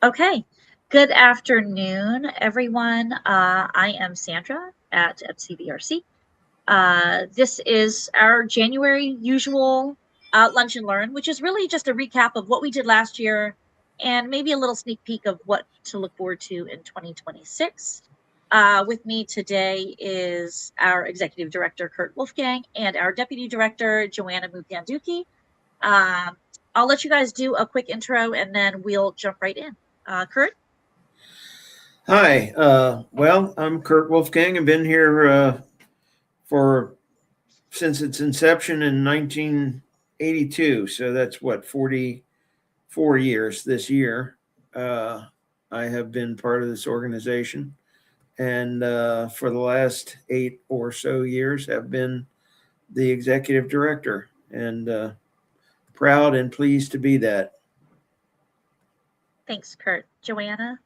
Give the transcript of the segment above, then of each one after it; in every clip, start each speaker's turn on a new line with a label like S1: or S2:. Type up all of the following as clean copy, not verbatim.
S1: Okay. Good afternoon, everyone. I am Sandra at MCVRC. This is our January usual Lunch and Learn, which is really just a recap of what we did last year and maybe a little sneak peek of what to look forward to in 2026. With me today is our Executive Director, Kurt Wolfgang, and our Deputy Director, Joanna Mupanduki. Um, I'll let you guys do a quick intro and then we'll jump right in. Kurt?
S2: Hi, well, I'm Kurt Wolfgang. I've been here for since its inception in 1982, so that's what 44 years this year. Uh, I have been part of this organization, and for the last 8 or so years, have been the executive director, and proud and pleased to be that.
S1: Thanks, Kurt. Joanna?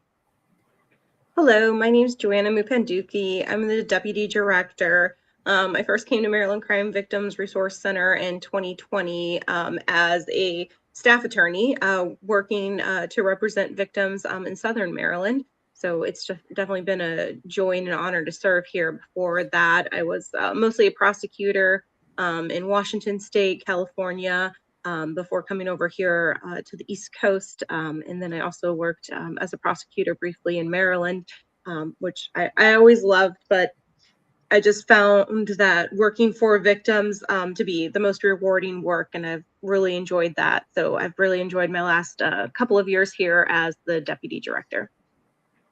S3: Hello, my name is Joanna Mupanduki. I'm the Deputy Director. I first came to Maryland Crime Victims Resource Center in 2020 as a staff attorney working to represent victims in Southern Maryland. So it's just definitely been a joy and an honor to serve here. Before that, I was mostly a prosecutor in Washington State, California, before coming over here to the East Coast. And then I also worked as a prosecutor briefly in Maryland, which I always loved, but I just found that working for victims to be the most rewarding work, and I've really enjoyed that. So I've really enjoyed my last couple of years here as the deputy director.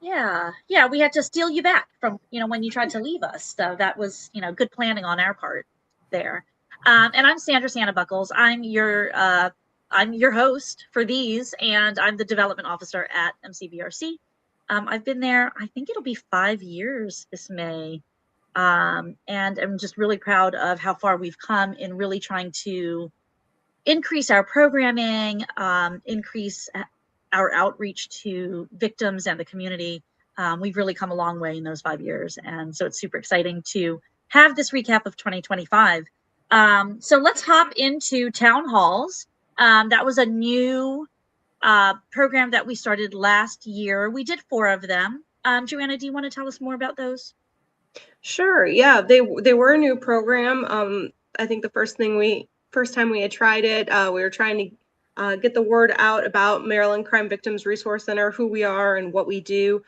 S1: Yeah, we had to steal you back from, when you tried to leave us. So that was, good planning on our part there. And I'm Sandra Santabuckles. I'm your host for these, and I'm the development officer at MCVRC. I've been there, I think it'll be 5 years this May. And I'm just really proud of how far we've come in really trying to increase our programming, increase our outreach to victims and the community. We've really come a long way in those 5 years. And so it's super exciting to have this recap of 2025. So let's hop into town halls. That was a new program that we started last year. We did 4 of them. Joanna, do you want to tell us more about those?
S3: Sure. Yeah, they were a new program. I think the first time we had tried it, we were trying to get the word out about Maryland Crime Victims Resource Center, who we are and what we do.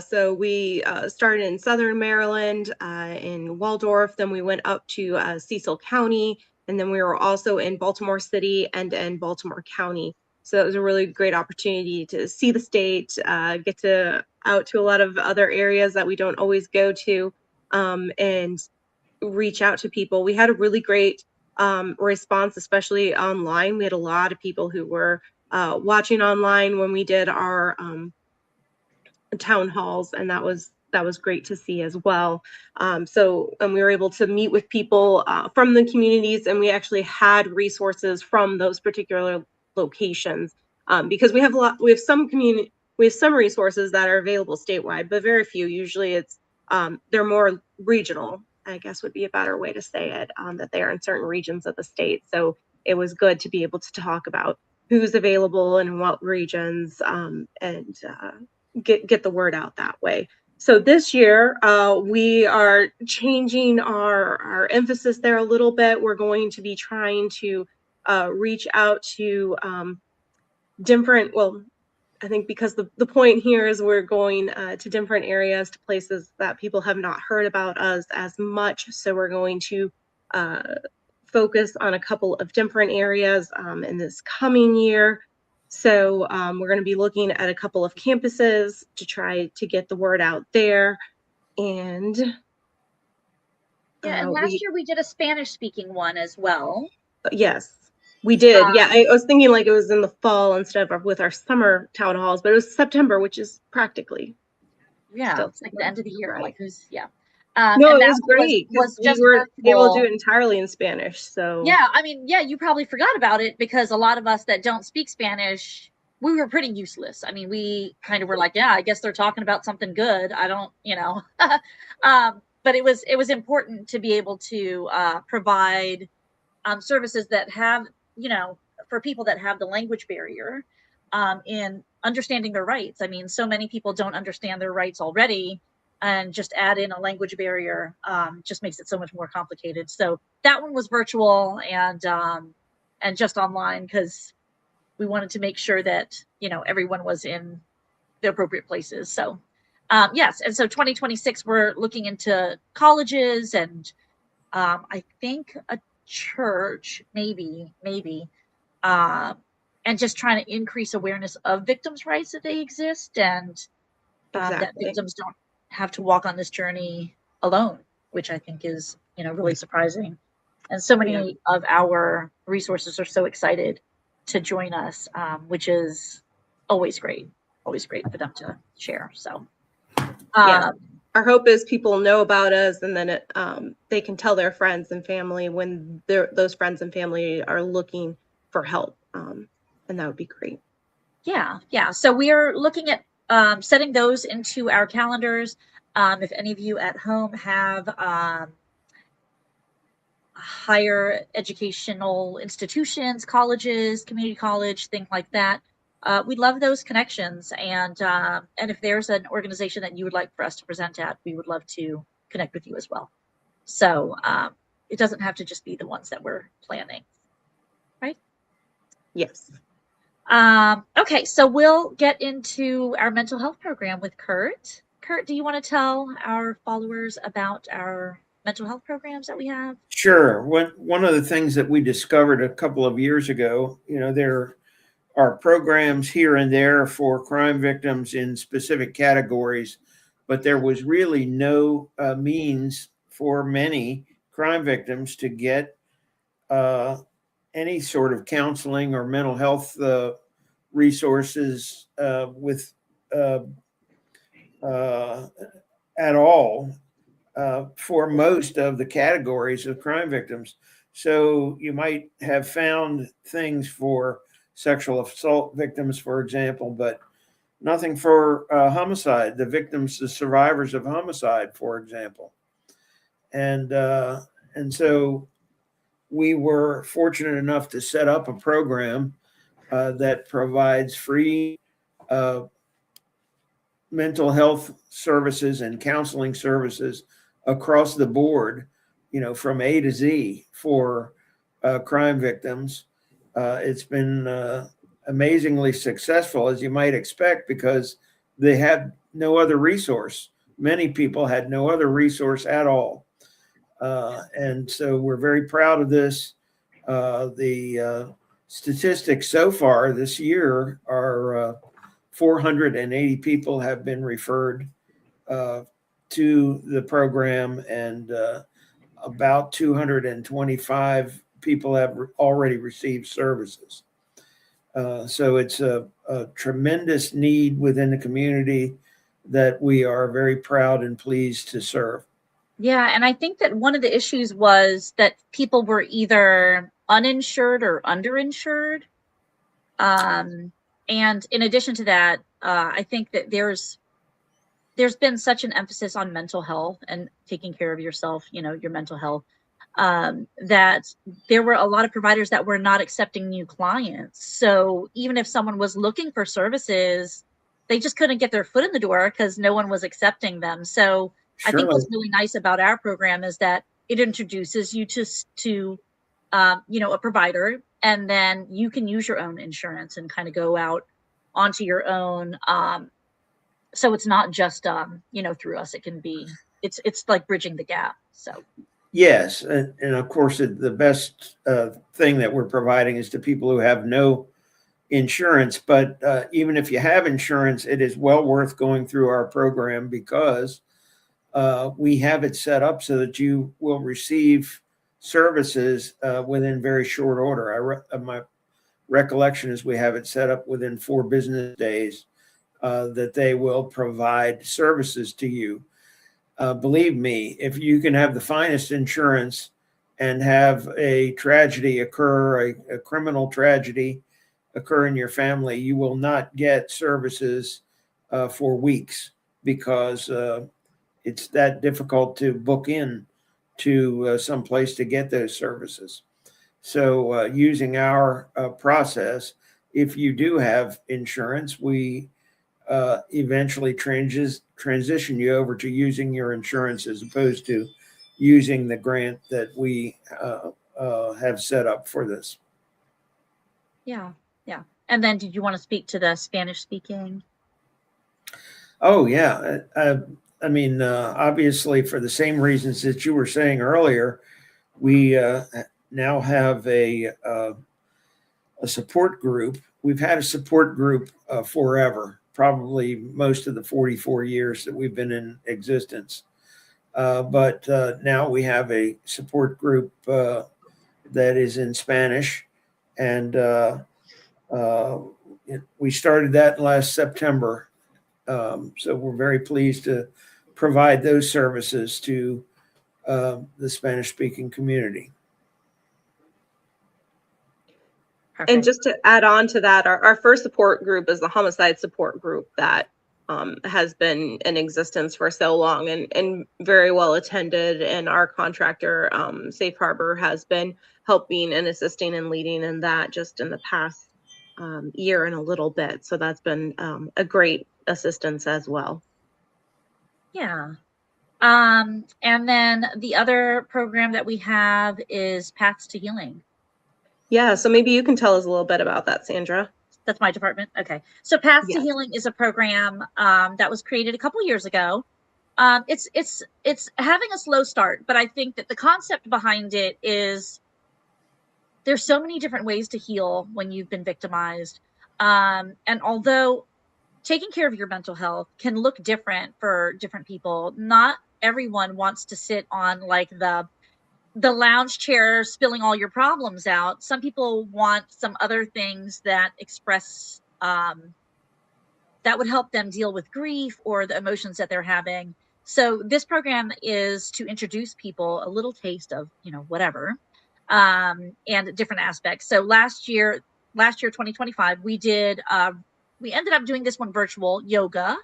S3: So we started in Southern Maryland, in Waldorf, then we went up to Cecil County, and then we were also in Baltimore City and in Baltimore County. So it was a really great opportunity to see the state, get out to a lot of other areas that we don't always go to, and reach out to people. We had a really great response, especially online. We had a lot of people who were watching online when we did our town halls, and that was great to see as well. And we were able to meet with people from the communities, and we actually had resources from those particular locations, because we have some resources that are available statewide, but very few. Usually they're more regional, I guess would be a better way to say it, that they are in certain regions of the state. So it was good to be able to talk about who's available and what regions, and get the word out that way. So this year, we are changing our emphasis there a little bit. We're going to be trying to reach out to I think because the point here is we're going to different areas, to places that people have not heard about us as much. So we're going to focus on a couple of different areas in this coming year. So we're going to be looking at a couple of campuses to try to get the word out there. And
S1: last year we did a Spanish speaking one as well.
S3: Yes. We did. Yeah, I was thinking like it was in the fall instead of with our summer town halls, but it was September, which is practically.
S1: It's like the end of the year.
S3: Right.
S1: No,
S3: it was great. We were able to do it entirely in Spanish. So
S1: you probably forgot about it because a lot of us that don't speak Spanish, we were pretty useless. I mean, we kind of were like, I guess they're talking about something good. I don't, but it was important to be able to provide services that have, for people that have the language barrier. in understanding their rights. I mean, so many people don't understand their rights already, and just add in a language barrier just makes it so much more complicated. So that one was virtual and just online because we wanted to make sure that, you know, everyone was in the appropriate places. So yes, and so 2026 we're looking into colleges and I think a church, maybe, and just trying to increase awareness of victims' rights that they exist, and that
S3: Exactly.
S1: victims don't have to walk on this journey alone, which I think is, you know, really surprising. And so many of our resources are so excited to join us, which is always great for them to share. So,
S3: Yeah. Our hope is people know about us, and then they can tell their friends and family when those friends and family are looking for help, and that would be great.
S1: Yeah. So we are looking at setting those into our calendars. If any of you at home have higher educational institutions, colleges, community college, things like that, we love those connections. And if there's an organization that you would like for us to present at, we would love to connect with you as well. So it doesn't have to just be the ones that we're planning, right?
S3: Yes.
S1: Okay, so we'll get into our mental health program with Kurt. Kurt, do you want to tell our followers about our mental health programs that we have?
S2: Sure. One of the things that we discovered a couple of years ago, you know, there are programs here and there for crime victims in specific categories, but there was really no means for many crime victims to get any sort of counseling or mental health resources with at all for most of the categories of crime victims. So you might have found things for sexual assault victims, for example, but nothing for homicide, the victims, the survivors of homicide, for example. And so we were fortunate enough to set up a program that provides free mental health services and counseling services across the board, you know, from A to Z for crime victims. It's been amazingly successful, as you might expect, because they had no other resource. Many people had no other resource at all. And so we're very proud of this. The statistics so far this year are 480 people have been referred to the program, and about 225 people have already received services. So it's a tremendous need within the community that we are very proud and pleased to serve.
S1: Yeah, and I think that one of the issues was that people were either uninsured or underinsured. And in addition to that, I think that there's been such an emphasis on mental health and taking care of yourself, you know, your mental health, that there were a lot of providers that were not accepting new clients. So even if someone was looking for services, they just couldn't get their foot in the door because no one was accepting them. So I think what's really nice about our program is that it introduces you to you know, a provider, and then you can use your own insurance and kind of go out onto your own. So it's not just you know, through us. It can be, it's like bridging the gap. So
S2: yes, and of course the best thing that we're providing is to people who have no insurance. But even if you have insurance, it is well worth going through our program because we have it set up so that you will receive services within very short order. My recollection is we have it set up within 4 business days that they will provide services to you. Believe me, if you can have the finest insurance and have a tragedy occur, a criminal tragedy occur in your family, you will not get services for weeks because it's that difficult to book in to some place to get those services. So using our process if you do have insurance, we eventually transition you over to using your insurance as opposed to using the grant that we have set up for this.
S1: Yeah. Yeah. And then did you want to speak to the Spanish speaking?
S2: Oh, yeah. I mean, obviously, for the same reasons that you were saying earlier, we now have a support group. We've had a support group forever, probably most of the 44 years that we've been in existence. But now we have a support group that is in Spanish, and we started that last September. So we're very pleased to provide those services to the Spanish-speaking community.
S1: Perfect.
S3: And just to add on to that, our first support group is the homicide support group that has been in existence for so long and very well attended. And our contractor, Safe Harbor, has been helping and assisting and leading in that just in the past year and a little bit. So that's been a great assistance as well.
S1: Yeah. And then the other program that we have is Paths to Healing.
S3: Yeah, so maybe you can tell us a little bit about that, Sandra.
S1: That's my department. Okay. So Paths to
S3: Yes.
S1: Healing is a program that was created a couple years ago. It's having a slow start, but I think that the concept behind it is there's so many different ways to heal when you've been victimized. And although taking care of your mental health can look different for different people, not everyone wants to sit on like the lounge chair spilling all your problems out. Some people want some other things that express that would help them deal with grief or the emotions that they're having. So this program is to introduce people a little taste of, whatever, and different aspects. So last year 2025, we ended up doing this one virtual yoga,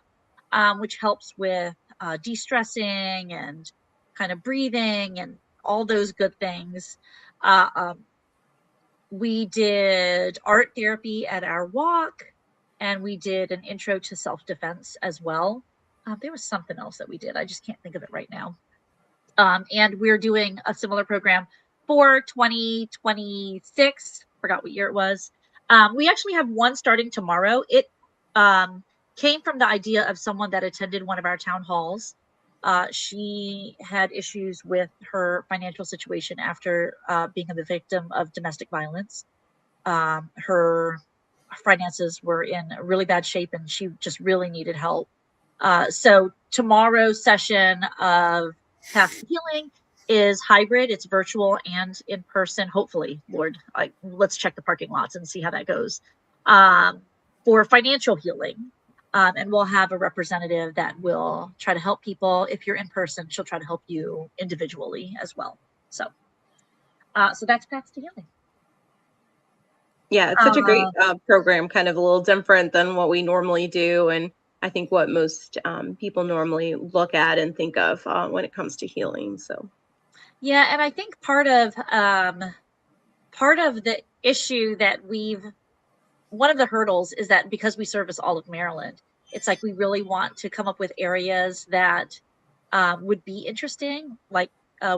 S1: which helps with de-stressing and kind of breathing and all those good things. We did art therapy at our walk, and we did an intro to self-defense as well. There was something else that we did. I just can't think of it right now. And we're doing a similar program for 2026. Forgot what year it was. We actually have one starting tomorrow. It came from the idea of someone that attended one of our town halls. She had issues with her financial situation after being the victim of domestic violence. Her finances were in really bad shape and she just really needed help. So tomorrow's session of Path to Healing is hybrid. It's virtual and in person, hopefully. Lord, let's check the parking lots and see how that goes. For financial healing. And we'll have a representative that will try to help people. If you're in person, she'll try to help you individually as well. So that's Paths to Healing.
S3: Yeah, it's such a great program, kind of a little different than what we normally do. And I think what most people normally look at and think of when it comes to healing. So,
S1: yeah, and I think part of the issue that one of the hurdles is that because we service all of Maryland, it's like we really want to come up with areas that would be interesting. Like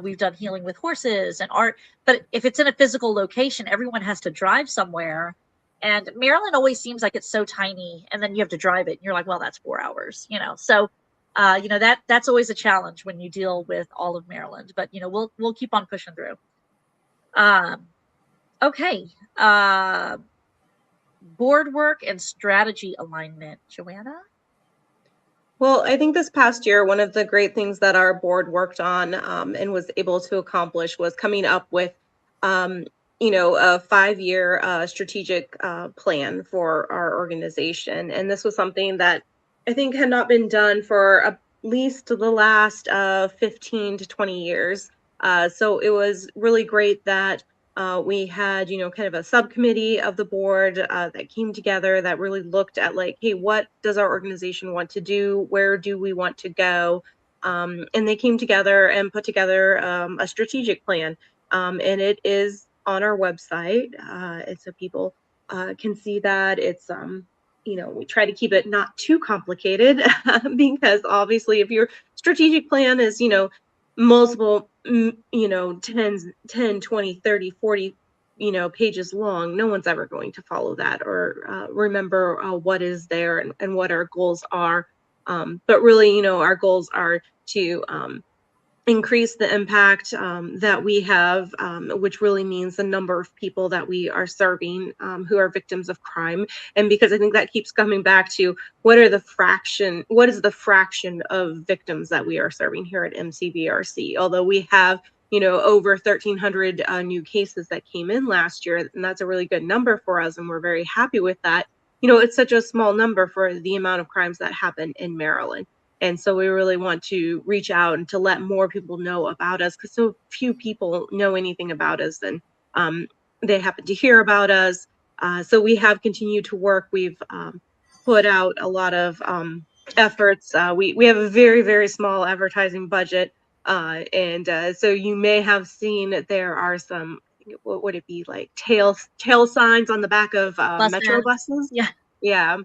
S1: we've done healing with horses and art, but if it's in a physical location, everyone has to drive somewhere. And Maryland always seems like it's so tiny, and then you have to drive it. And you're like, well, that's 4 hours, So, that's always a challenge when you deal with all of Maryland. But we'll keep on pushing through. Okay. Board work and strategy alignment, Joanna?
S3: well, I think this past year, one of the great things that our board worked on and was able to accomplish was coming up with, a 5-year strategic plan for our organization. And this was something that I think had not been done for at least the last 15 to 20 years. So it was really great that we had, kind of a subcommittee of the board that came together that really looked at like, hey, what does our organization want to do? Where do we want to go? And they came together and put together a strategic plan. And it is on our website. And so people can see that. It's, we try to keep it not too complicated because obviously if your strategic plan is, multiple, 10, 20, 30, 40, pages long, no one's ever going to follow that or remember what is there and what our goals are. But really, our goals are to increase the impact that we have, which really means the number of people that we are serving who are victims of crime. And because I think that keeps coming back to what is the fraction of victims that we are serving here at MCVRC? Although we have, over 1,300 new cases that came in last year, and that's a really good number for us, and we're very happy with that. It's such a small number for the amount of crimes that happen in Maryland. And so we really want to reach out and to let more people know about us because so few people know anything about us and they happen to hear about us. So we have continued to work. We've put out a lot of efforts. We have a very, very small advertising budget. So you may have seen that there are some, what would it be, like tail signs on the back of metro buses?
S1: Yeah.
S3: Yeah.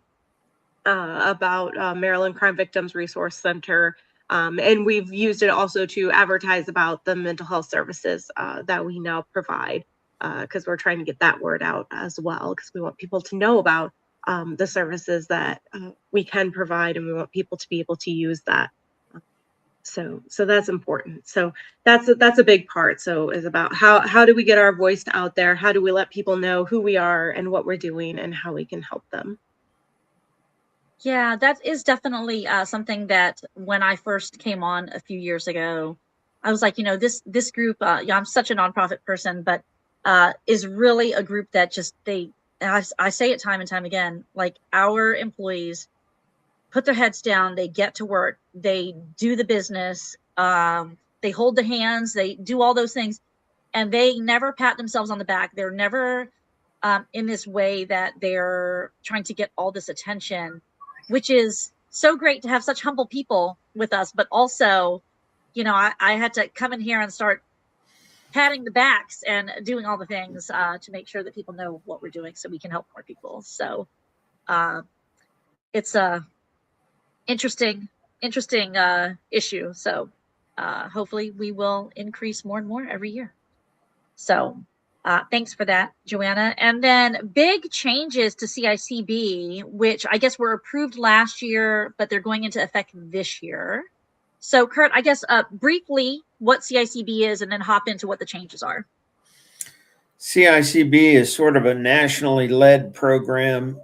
S3: About Maryland Crime Victims Resource Center. And we've used it also to advertise about the mental health services that we now provide because we're trying to get that word out as well because we want people to know about the services that we can provide and we want people to be able to use that. So that's important. So that's a big part. So it's about how do we get our voice out there? How do we let people know who we are and what we're doing and how we can help them?
S1: Yeah, that is definitely something that when I first came on a few years ago, I was like, this group, I'm such a nonprofit person, but is really a group that just I say it time and time again, like our employees put their heads down, they get to work, they do the business, they hold the hands, they do all those things, and they never pat themselves on the back. They're never in this way that they're trying to get all this attention, which is so great to have such humble people with us. But also, I had to come in here and start patting the backs and doing all the things to make sure that people know what we're doing so we can help more people. So it's a interesting issue. So hopefully we will increase more and more every year. So thanks for that, Joanna. And then big changes to CICB, which I guess were approved last year, but they're going into effect this year. So Kurt, I guess briefly what CICB is and then hop into what the changes are.
S2: CICB is sort of a nationally led program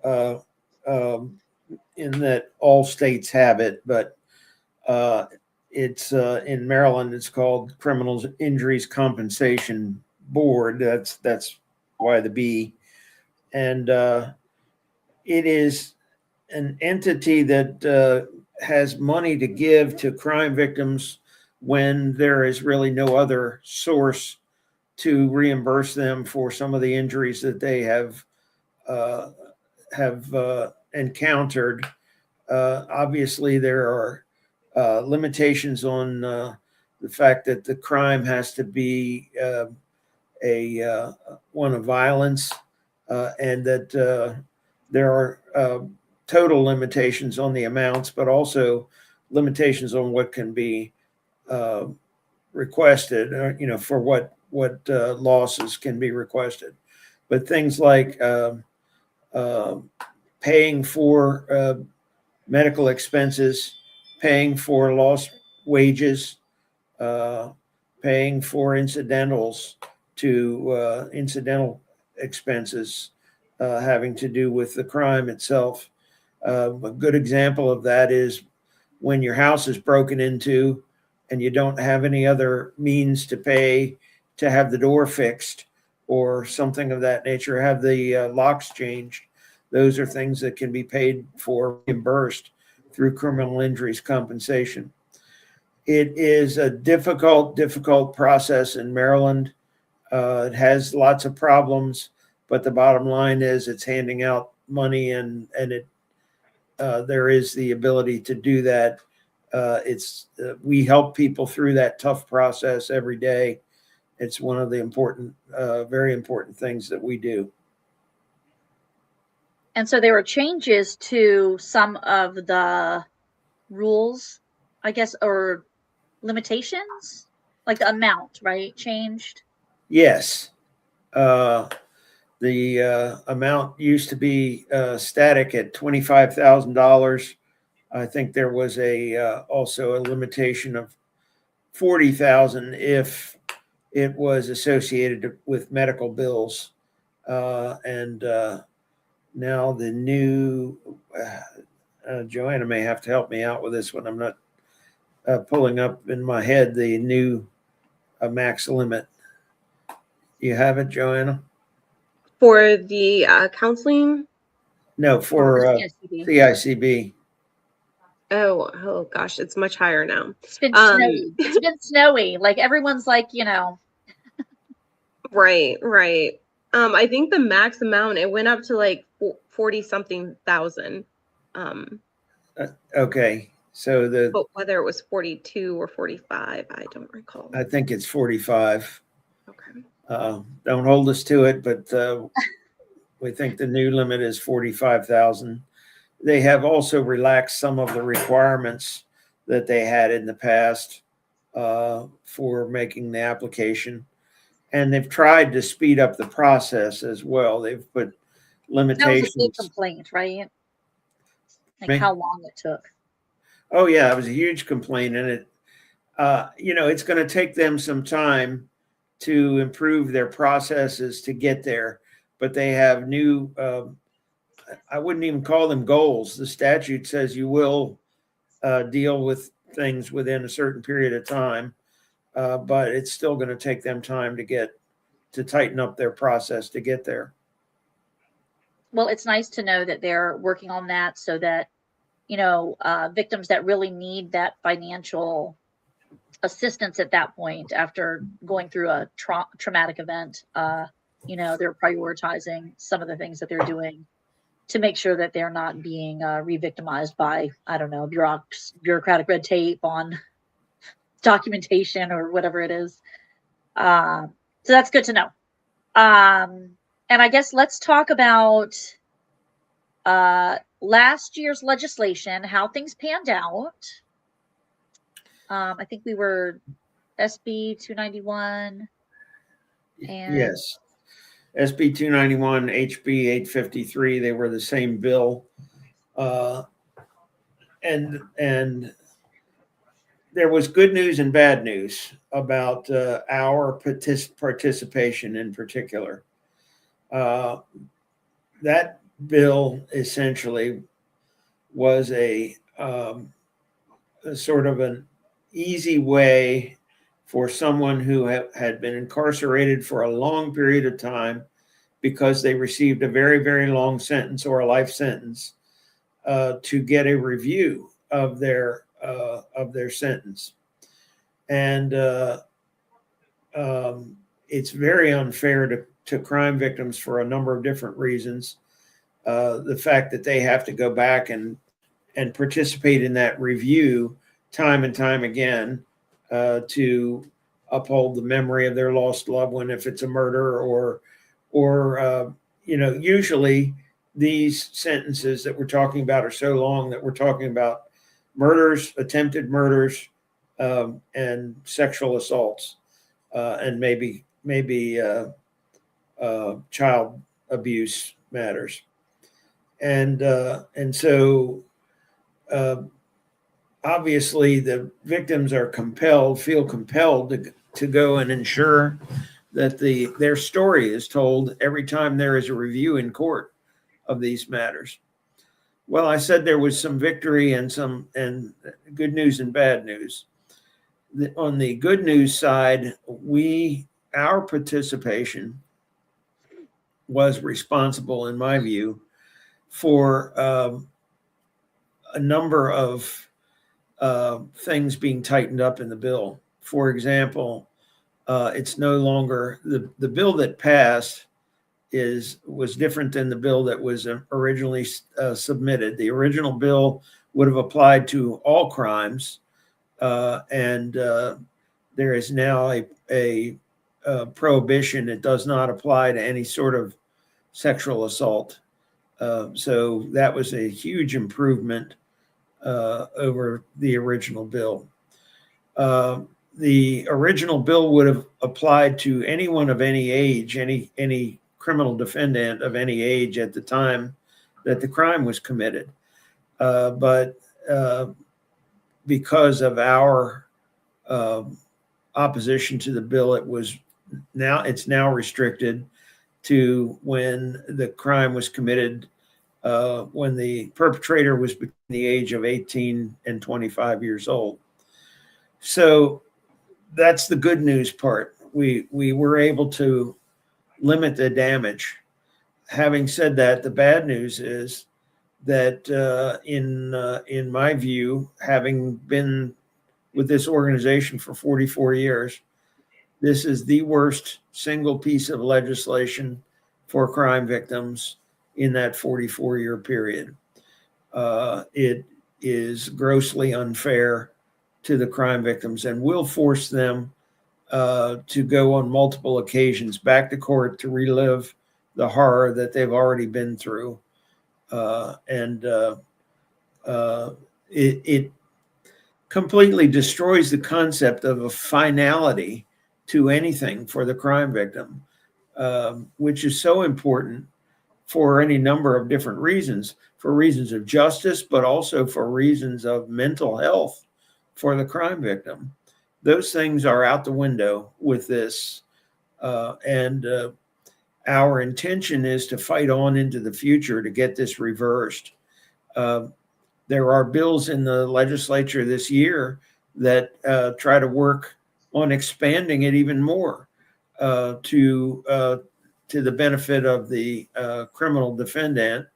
S2: in that all states have it, but it's in Maryland, it's called Criminal Injuries Compensation Board. That's why the B. And it is an entity that has money to give to crime victims when there is really no other source to reimburse them for some of the injuries that they have encountered. Obviously, there are limitations on the fact that the crime has to be one of violence, and that there are total limitations on the amounts, but also limitations on what can be requested, for what losses can be requested. But things like paying for medical expenses, paying for lost wages, paying for incidentals to incidental expenses having to do with the crime itself. A good example of that is when your house is broken into and you don't have any other means to pay to have the door fixed or something of that nature, have the locks changed. Those are things that can be paid for, reimbursed through criminal injuries compensation. It is a difficult process in Maryland. It has lots of problems, but the bottom line is it's handing out money, and there is the ability to do that. We help people through that tough process every day. It's one of the important, very important things that we do.
S1: And so there were changes to some of the rules, I guess, or limitations, like the amount, right? Changed.
S2: Yes. The amount used to be static at $25,000. I think there was also a limitation of 40,000 if it was associated with medical bills. And now the new, Joanna may have to help me out with this one. I'm not pulling up in my head the new max limit. You have it, Joanna?
S3: For the counseling.
S2: No, for
S1: CSCB.
S2: CICB.
S3: Oh gosh, it's much higher now.
S1: It's been snowy. It's been snowy. Like everyone's like,
S3: Right. I think the max amount, it went up to like 40 something thousand.
S2: Okay, so
S3: But whether it was 42 or 45, I don't recall.
S2: I think it's 45.
S3: Okay.
S2: Don't hold us to it, but we think the new limit is 45,000. They have also relaxed some of the requirements that they had in the past for making the application. And they've tried to speed up the process as well. They've put limitations.
S1: That was a big complaint, right? Like how long it took.
S2: Oh yeah, it was a huge complaint, and it, it's going to take them some time to improve their processes to get there. But they have new, I wouldn't even call them goals. The statute says you will deal with things within a certain period of time, but it's still going to take them time to tighten up their process to get there.
S1: Well, it's nice to know that they're working on that so that, victims that really need that financial assistance at that point after going through a traumatic event, they're prioritizing some of the things that they're doing to make sure that they're not being re-victimized by, I don't know, bureaucratic red tape on documentation or whatever it is. So that's good to know. And I guess let's talk about last year's legislation, how things panned out. I think we were SB 291. And
S2: yes. SB 291, HB 853, they were the same bill. And there was good news and bad news about our participation in particular. That bill essentially was a sort of an easy way for someone who had been incarcerated for a long period of time because they received a very, very long sentence or a life sentence to get a review of their sentence. And it's very unfair to crime victims for a number of different reasons. The fact that they have to go back and participate in that review time and time again to uphold the memory of their lost loved one if it's a murder or usually these sentences that we're talking about are so long that we're talking about murders, attempted murders, and sexual assaults, and maybe child abuse matters. And so obviously the victims are feel compelled to go and ensure that their story is told every time there is a review in court of these matters. Well, I said there was some victory and good news and bad news. On the good news side, our participation was responsible, in my view, for a number of things being tightened up in the bill. For example, it's no longer the bill that passed was different than the bill that was originally submitted. The original bill would have applied to all crimes, and there is now a prohibition. It does not apply to any sort of sexual assault So that was a huge improvement over the original bill. The original bill would have applied to anyone of any age, any criminal defendant of any age at the time that the crime was committed. But because of our opposition to the bill, it's now restricted to when the crime was committed when the perpetrator was between the age of 18 and 25 years old. So that's the good news part. We were able to limit the damage. Having said that, the bad news is that in my view, having been with this organization for 44 years, this is the worst single piece of legislation for crime victims in that 44-year period. It is grossly unfair to the crime victims and will force them to go on multiple occasions back to court to relive the horror that they've already been through. It completely destroys the concept of a finality to anything for the crime victim, which is so important for any number of different reasons, for reasons of justice, but also for reasons of mental health for the crime victim. Those things are out the window with this. Our intention is to fight on into the future to get this reversed. There are bills in the legislature this year that try to work on expanding it even more to the benefit of the criminal defendant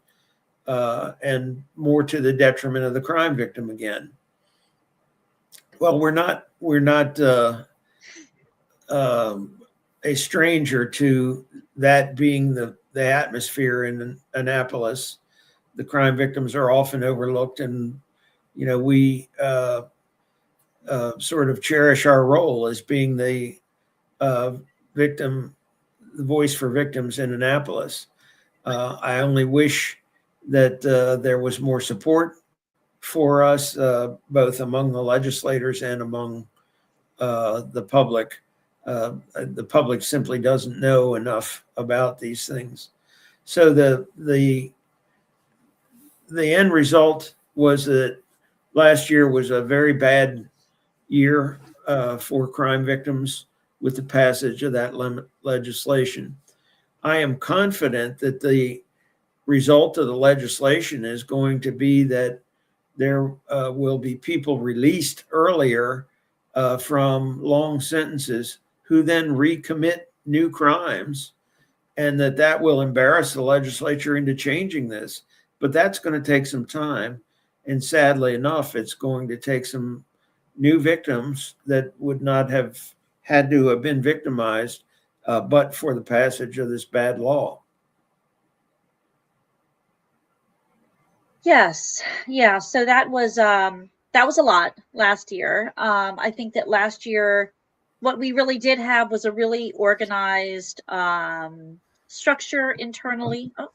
S2: and more to the detriment of the crime victim again. Well, we're not a stranger to that being the atmosphere in Annapolis. The crime victims are often overlooked, and we sort of cherish our role as being the voice for victims in Annapolis. I only wish that there was more support for us, both among the legislators and among the public. The public simply doesn't know enough about these things. So the end result was that last year was a very bad year for crime victims with the passage of that legislation. I am confident that the result of the legislation is going to be that there will be people released earlier from long sentences who then recommit new crimes, and that will embarrass the legislature into changing this. But that's going to take some time. And sadly enough, it's going to take some new victims that would not have had to have been victimized but for the passage of this bad law.
S1: Yes. Yeah. So that was a lot last year. I think that last year, what we really did have was a really organized structure internally. Oh,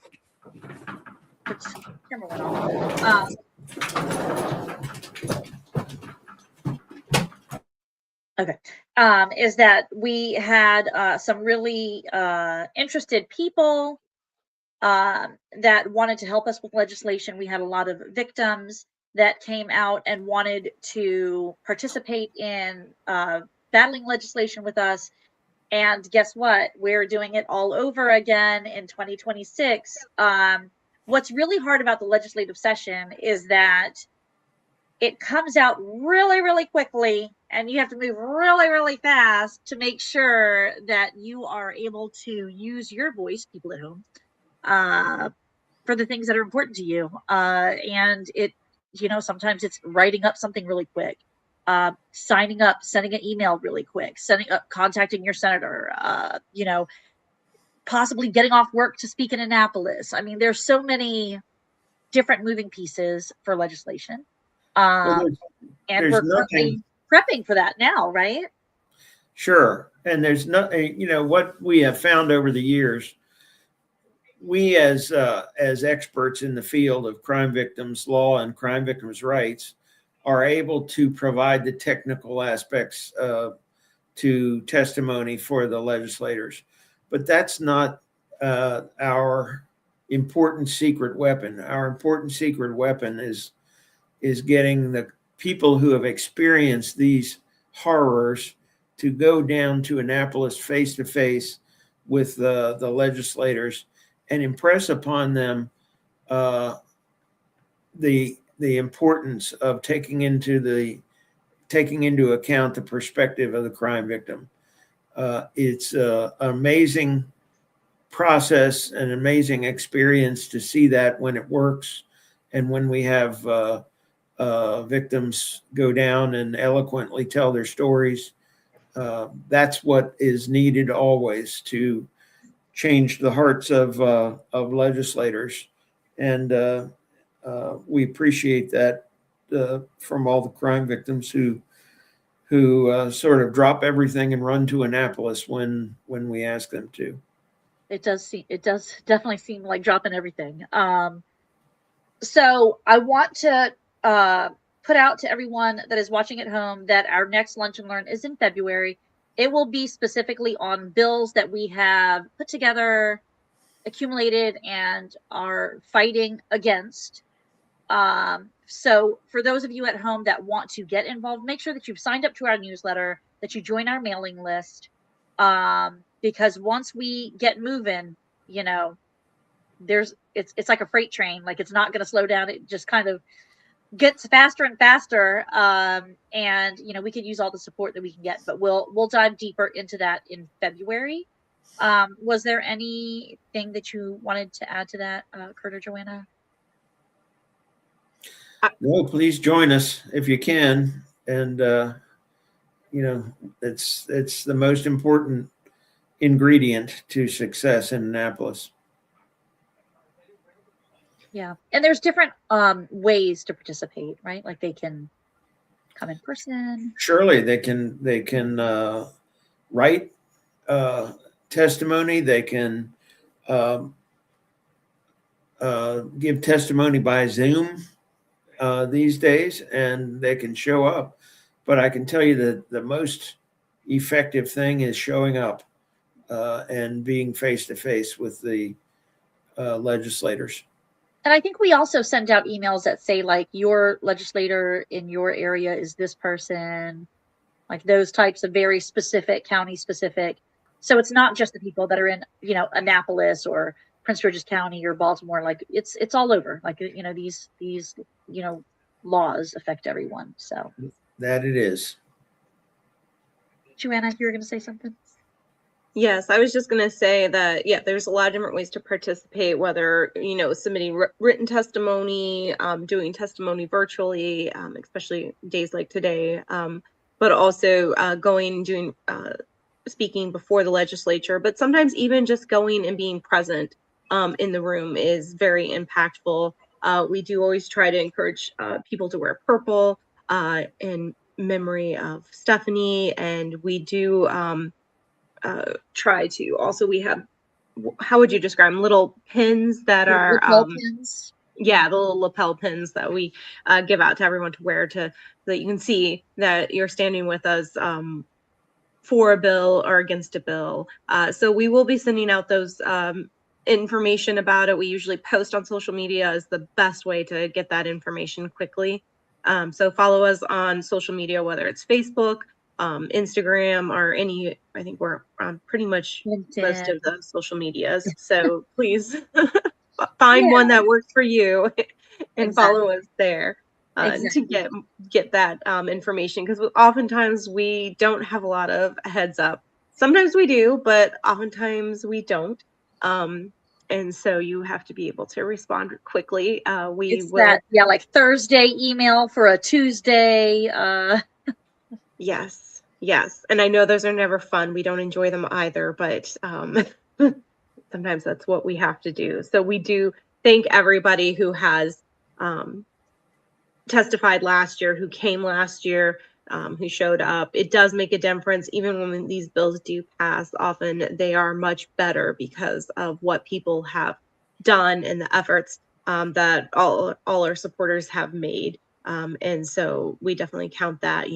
S1: camera went off. Okay. Is that we had some really interested people that wanted to help us with legislation. We had a lot of victims that came out and wanted to participate in battling legislation with us. And guess what? We're doing it all over again in 2026. What's really hard about the legislative session is that it comes out really, really quickly, and you have to move really, really fast to make sure that you are able to use your voice, people at home, for the things that are important to you. And it, sometimes it's writing up something really quick, signing up, sending an email really quick, contacting your senator, possibly getting off work to speak in Annapolis. I mean, there's so many different moving pieces for legislation. And we're currently prepping for that now, right?
S2: Sure. And there's nothing, what we have found over the years, we as experts in the field of crime victims law and crime victims rights are able to provide the technical aspects to testimony for the legislators. But that's not our important secret weapon. Our important secret weapon is getting the people who have experienced these horrors to go down to Annapolis face to face with the legislators and impress upon them the importance of taking into account the perspective of the crime victim. It's an amazing process, an amazing experience to see that when it works, and when we have victims go down and eloquently tell their stories. That's what is needed always to change the hearts of legislators, and we appreciate that from all the crime victims who sort of drop everything and run to Annapolis when we ask them to.
S1: It does definitely seem like dropping everything. So I want to put out to everyone that is watching at home that our next Lunch and Learn is in February. It will be specifically on bills that we have put together, accumulated, and are fighting against. So for those of you at home that want to get involved, make sure that you've signed up to our newsletter, that you join our mailing list. Because once we get moving, you know, it's like a freight train. Like, it's not going to slow down. It just kind of gets faster and faster. And you know, we could use all the support that we can get, but we'll dive deeper into that in February. Was there anything that you wanted to add to that, Kurt or Joanna?
S2: No, please join us if you can. And, you know, it's the most important ingredient to success in Annapolis.
S1: Yeah. And there's different ways to participate, right? Like, they can come in person.
S2: Surely they can write testimony. They can give testimony by Zoom these days, and they can show up. But I can tell you that the most effective thing is showing up and being face to face with the legislators.
S1: And I think we also send out emails that say, like, your legislator in your area is this person, like those types of very specific, county specific. So it's not just the people that are in, you know, Annapolis or Prince George's County or Baltimore. Like, it's all over. Like, you know, these you know, laws affect everyone. So
S2: That it is.
S1: Joanna, you were going to say something?
S3: Yes, I was just going to say that, yeah, there's a lot of different ways to participate, whether, you know, submitting written testimony, doing testimony virtually, especially days like today, but also doing speaking before the legislature, but sometimes even just going and being present in the room is very impactful. We do always try to encourage people to wear purple in memory of Stephanie, and we do try to also, we have, how would you describe them? Little pins that are
S1: Pins.
S3: Yeah, the little lapel pins that we give out to everyone to wear, so that you can see that you're standing with us for a bill or against a bill. So we will be sending out those information about it. We usually post on social media as the best way to get that information quickly. So follow us on social media, whether it's Facebook, Instagram, or any, I think we're on pretty much
S1: LinkedIn.
S3: Most of the social medias. So please find one that works for you and follow us there to get that information, because oftentimes we don't have a lot of heads up. Sometimes we do, but oftentimes we don't. And so you have to be able to respond quickly. Like
S1: Thursday email for a Tuesday.
S3: Yes. And I know those are never fun. We don't enjoy them either, but sometimes that's what we have to do. So we do thank everybody who has testified last year, who came last year, who showed up. It does make a difference. Even when these bills do pass, often they are much better because of what people have done and the efforts that all our supporters have made. And so we definitely count that,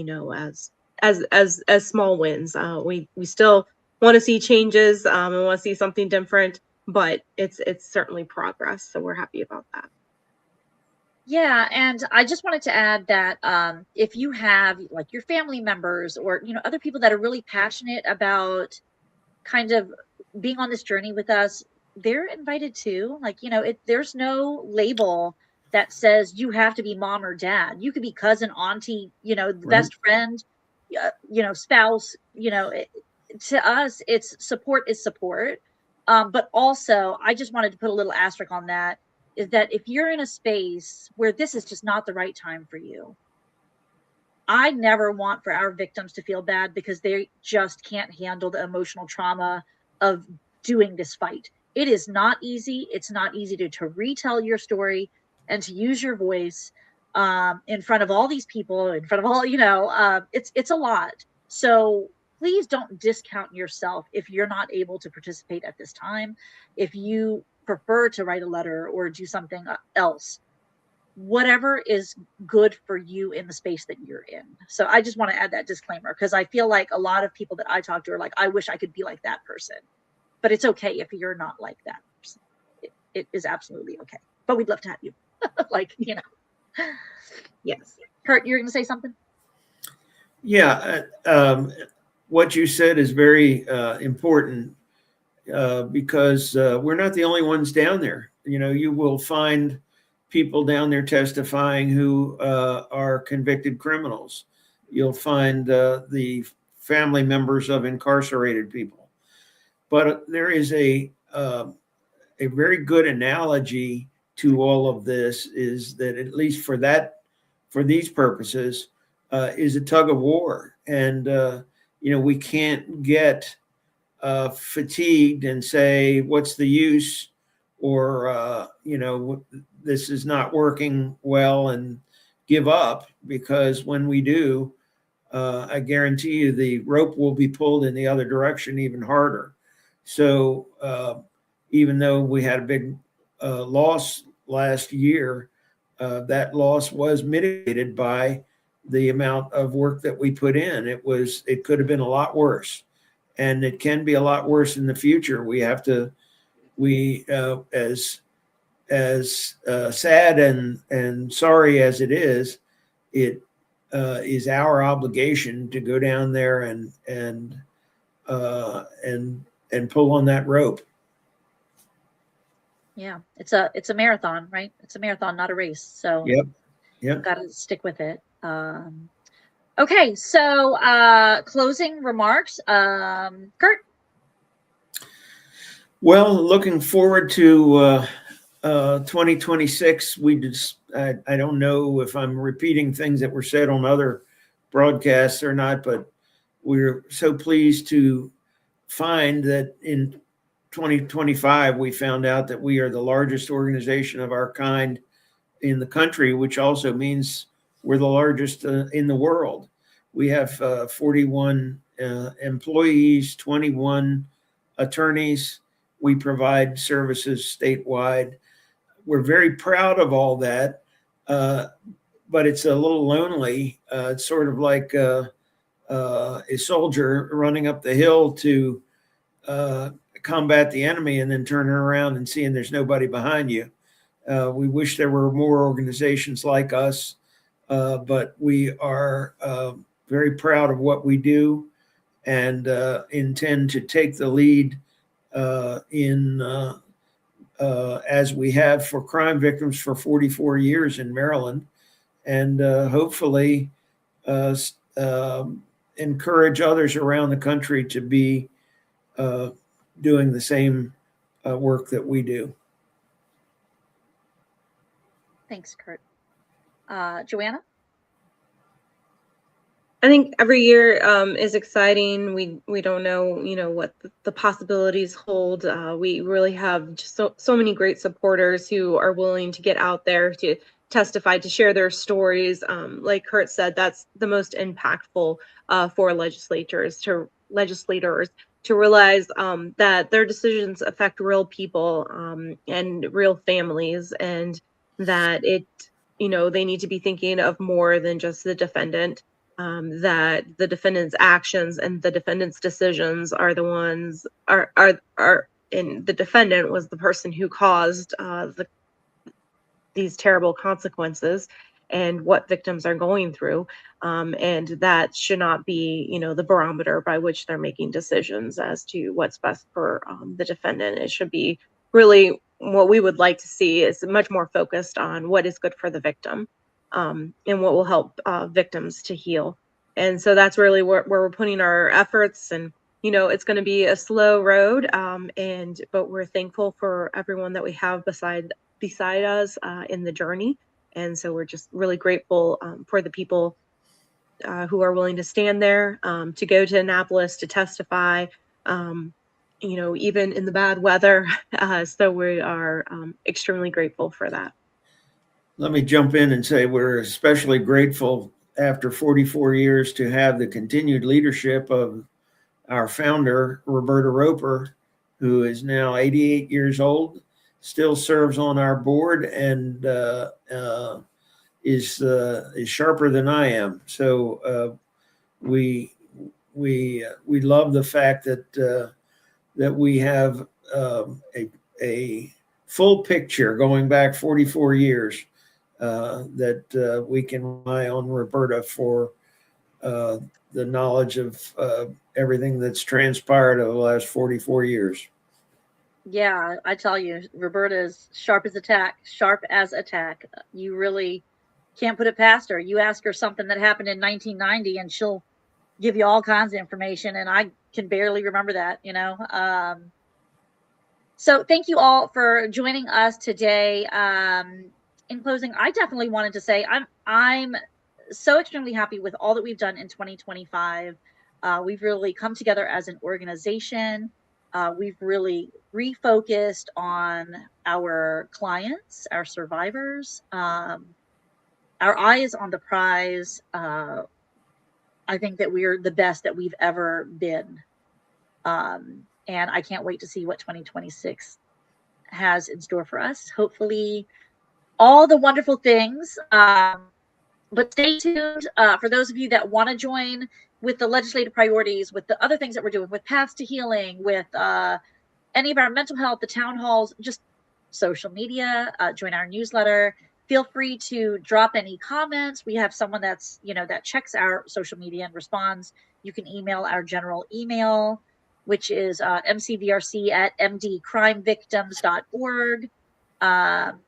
S3: as small wins. We still want to see changes and want to see something different, but it's certainly progress. So we're happy about that.
S1: Yeah, and I just wanted to add that if you have like your family members or other people that are really passionate about kind of being on this journey with us, they're invited too. Like, there's no label that says you have to be mom or dad. You could be cousin, auntie, best friend, spouse, to us, it's support is support. But also, I just wanted to put a little asterisk on that, is that if you're in a space where this is just not the right time for you, I never want for our victims to feel bad because they just can't handle the emotional trauma of doing this fight. It is not easy. It's not easy to retell your story and to use your voice in front of all these people, in front of all, it's a lot. So please don't discount yourself if you're not able to participate at this time. If you prefer to write a letter or do something else, whatever is good for you in the space that you're in. So I just want to add that disclaimer, because I feel like a lot of people that I talk to are like, I wish I could be like that person. But it's okay if you're not like that person. It is absolutely okay. But we'd love to have you. Yes. Kurt, you're going to say something?
S2: Yeah. What you said is very important because we're not the only ones down there. You will find people down there testifying who are convicted criminals. You'll find the family members of incarcerated people. But there is a very good analogy to all of this, is that at least for these purposes, is a tug of war. And, we can't get fatigued and say, what's the use? Or, this is not working well, and give up, because when we do, I guarantee you the rope will be pulled in the other direction even harder. So even though we had a big loss last year, that loss was mitigated by the amount of work that we put in. It could have been a lot worse, and it can be a lot worse in the future. As sad and sorry as it is our obligation to go down there and pull on that rope.
S1: Yeah, it's a marathon, right? It's a marathon, not a race. So
S2: Yep.
S1: Got to stick with it. Okay, so closing remarks, Kurt.
S2: Well, looking forward to 2026. I don't know if I'm repeating things that were said on other broadcasts or not, but we're so pleased to find that in 2025, we found out that we are the largest organization of our kind in the country, which also means we're the largest in the world. We have 41 employees, 21 attorneys. We provide services statewide. We're very proud of all that, but it's a little lonely. It's sort of like a soldier running up the hill to combat the enemy and then turning around and seeing there's nobody behind you. We wish there were more organizations like us, but we are very proud of what we do, and intend to take the lead as we have for crime victims for 44 years in Maryland, and hopefully encourage others around the country to be doing the same work that we do.
S1: Thanks, Kurt. Joanna?
S3: I think every year is exciting. We don't know, what the possibilities hold. We really have just so many great supporters who are willing to get out there to testify, to share their stories. Like Kurt said, that's the most impactful for legislators to realize that their decisions affect real people and real families, and that they need to be thinking of more than just the defendant. That the defendant's actions and the defendant's decisions are the ones and the defendant was the person who caused these terrible consequences and what victims are going through. And that should not be, the barometer by which they're making decisions as to what's best for the defendant. It should be really what we would like to see is much more focused on what is good for the victim and what will help victims to heal. And so that's really where we're putting our efforts. And it's going to be a slow road, but we're thankful for everyone that we have beside us in the journey. And so we're just really grateful for the people who are willing to stand there, to go to Annapolis to testify, even in the bad weather. So we are extremely grateful for that.
S2: Let me jump in and say we're especially grateful after 44 years to have the continued leadership of our founder, Roberta Roper, who is now 88 years old, still serves on our board, and is sharper than I am. So we love the fact that we have a full picture going back 44 years, that we can rely on Roberta for the knowledge of everything that's transpired over the last 44 years.
S1: Yeah, I tell you, Roberta is sharp as attack. You really can't put it past her. You ask her something that happened in 1990 and she'll give you all kinds of information, and I can barely remember that, So thank you all for joining us today. In closing, I definitely wanted to say I'm so extremely happy with all that we've done in 2025. We've really come together as an organization. We've really refocused on our clients, our survivors. Our eye is on the prize. I think that we're the best that we've ever been. And I can't wait to see what 2026 has in store for us. Hopefully, all the wonderful things. But stay tuned for those of you that want to join with the legislative priorities, with the other things that we're doing, with Paths to Healing, with any of our mental health, the town halls, just social media, join our newsletter. Feel free to drop any comments. We have someone that's, that checks our social media and responds. You can email our general email, which is mcvrc@mdcrimevictims.org. On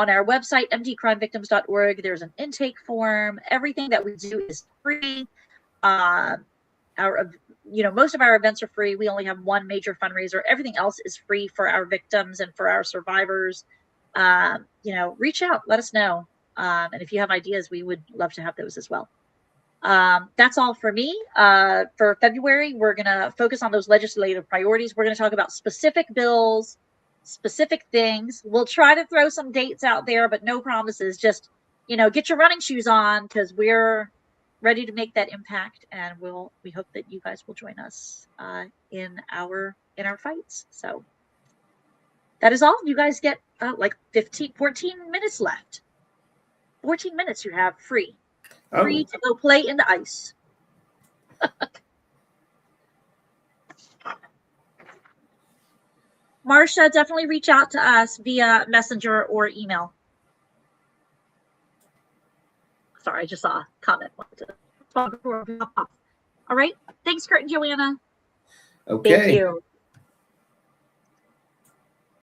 S1: our website, mdcrimevictims.org, there's an intake form. Everything that we do is free. Most of our events are free. We only have one major fundraiser. Everything else is free for our victims and for our survivors. Reach out, let us know. And if you have ideas, we would love to have those as well. That's all for me. For February, we're going to focus on those legislative priorities. We're going to talk about specific bills, specific things. We'll try to throw some dates out there, but no promises. Just, get your running shoes on, because we're ready to make that impact, and we hope that you guys will join us in our fights. So that is all. You guys get 14 minutes left. 14 minutes you have free to go play in the ice. Marcia, definitely reach out to us via messenger or email. Sorry, I just saw a comment. All right. Thanks, Kurt and Joanna.
S2: Okay.
S3: Thank you.